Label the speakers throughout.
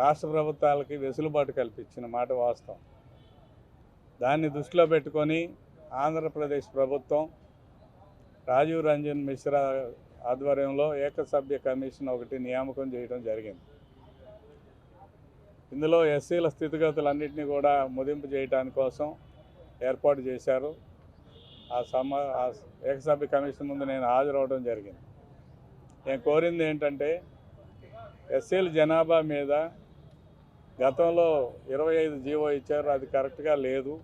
Speaker 1: రాష్ట్ర ప్రభుత్వాలకి వెసులుబాటు కల్పించిన మాట వాస్తవం. దాన్ని దృష్టిలో పెట్టుకొని ఆంధ్రప్రదేశ్ ప్రభుత్వం రాజీవ్ రంజన్ మిశ్రా ఆధ్వర్యంలో ఏకసభ్య కమిషన్ ఒకటి నియామకం చేయడం జరిగింది. ఇందులో ఎస్సీల స్థితిగతులన్నింటినీ కూడా ముదింపు చేయడానికి కోసం ఏర్పాటు చేశారు. ఆ ఏకసభ్య కమిషన్ ముందు నేను హాజరవడం జరిగింది. నేను కోరింది ఏంటంటే, ఎస్సీల జనాభా మీద గతంలో 25 జీవో ఇచ్చారు, అది కరెక్ట్గా లేదు.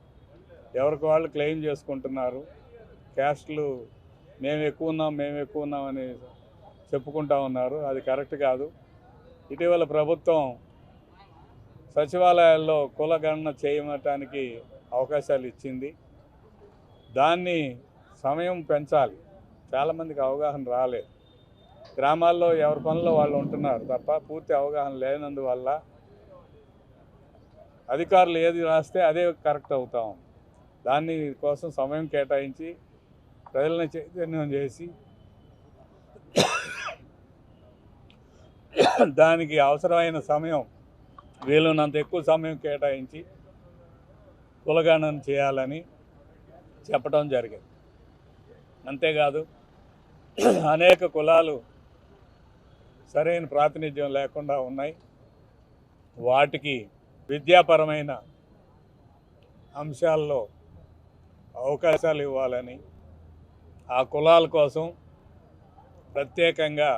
Speaker 1: ఎవరికి వాళ్ళు క్లెయిమ్ చేసుకుంటున్నారు. క్యాస్ట్లు మేము ఎక్కువ ఉన్నామని చెప్పుకుంటా ఉన్నారు. అది కరెక్ట్ కాదు. ఇటీవల ప్రభుత్వం సచివాలయాల్లో కులగణన చేయటానికి అవకాశాలు ఇచ్చింది. దాన్ని సమయం పెంచాలి. చాలామందికి అవగాహన రాలేదు. గ్రామాల్లో ఎవరి పనుల్లో వాళ్ళు ఉంటున్నారు తప్ప పూర్తి అవగాహన లేనందువల్ల అధికారులు ఏది రాస్తే అదే కరెక్ట్ అవుతాం. దాని కోసం సమయం కేటాయించి ప్రజలను చైతన్యం చేసి దానికి అవసరమైన సమయం వీలున్నంత ఎక్కువ సమయం కేటాయించి కులగణన చేయాలని చెప్పడం జరిగింది. అంతేకాదు, అనేక కులాలు సరైన ప్రాతినిధ్యం లేకుండా ఉన్నాయి. వాటికి విద్యాపరమైన అంశాల్లో అవకాశాలు ఇవ్వాలని, ఆ కులాల కోసం ప్రత్యేకంగా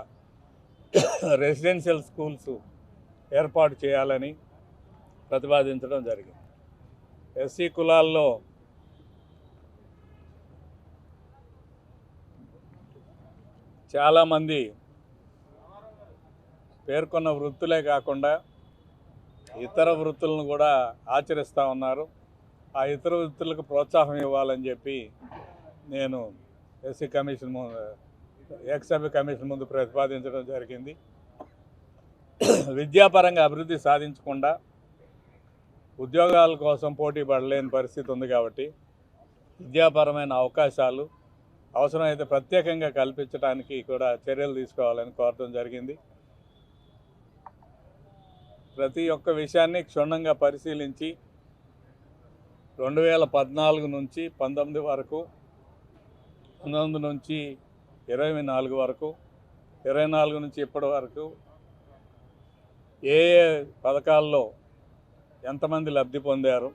Speaker 1: రెసిడెన్షియల్ స్కూల్స్ ఏర్పాటు చేయాలని ప్రతిపాదించడం జరిగింది. ఎస్సీ కులాల్లో చాలామంది పేర్కొన్న వృత్తులే కాకుండా ఇతర వృత్తులను కూడా ఆచరిస్తూ ఉన్నారు. ఆ ఇతర వృత్తులకు ప్రోత్సాహం ఇవ్వాలని చెప్పి నేను ఎస్సీ కమిషన్ ఏకసభ్య కమిషన్ ముందు ప్రతిపాదించడం జరిగింది. విద్యాపరంగా అభివృద్ధి సాధించకుండా ఉద్యోగాల కోసం పోటీ పడలేని పరిస్థితి ఉంది. కాబట్టి విద్యాపరమైన అవకాశాలు అవసరమైతే ప్రత్యేకంగా కల్పించడానికి కూడా చర్యలు తీసుకోవాలని కోరడం జరిగింది. ప్రతి ఒక్క విషయాన్ని క్షుణ్ణంగా పరిశీలించి 2014 నుంచి 19 వరకు, 19 నుంచి 24 వరకు, 24 నుంచి ఇప్పటి వరకు ఏ ఏ పథకాల్లో ఎంతమంది లబ్ధి పొందారు,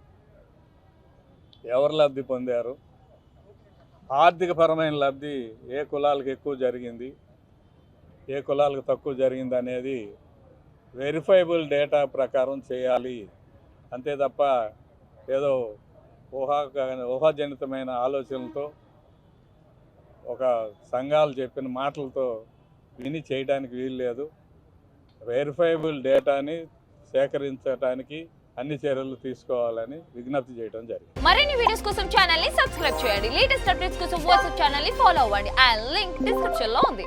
Speaker 1: ఎవరు లబ్ధి పొందారు, ఆర్థికపరమైన లబ్ధి ఏ కులాలకు ఎక్కువ జరిగింది, ఏ కులాలకు తక్కువ జరిగింది అనేది వెరిఫైబుల్ డేటా ప్రకారం చేయాలి. అంతే తప్ప ఏదో ఊహాజనితమైన ఆలోచనలతో ఒక సంఘాలు చెప్పిన మాటలతో విని చేయడానికి వీలు లేదు. వెరిఫైబుల్ డేటాని సేకరించడానికి అన్ని చర్యలు తీసుకోవాలని విజ్ఞప్తి చేయడం జరిగింది.
Speaker 2: మరిన్ని వీడియోస్ కోసం ఛానల్ ని సబ్స్క్రైబ్ చేయండి. లేటెస్ట్ అప్డేట్స్ కోసం వాట్సాప్ ఛానల్ ని ఫాలో అవ్వండి. ఆ లింక్ డిస్క్రిప్షన్ లో ఉంది.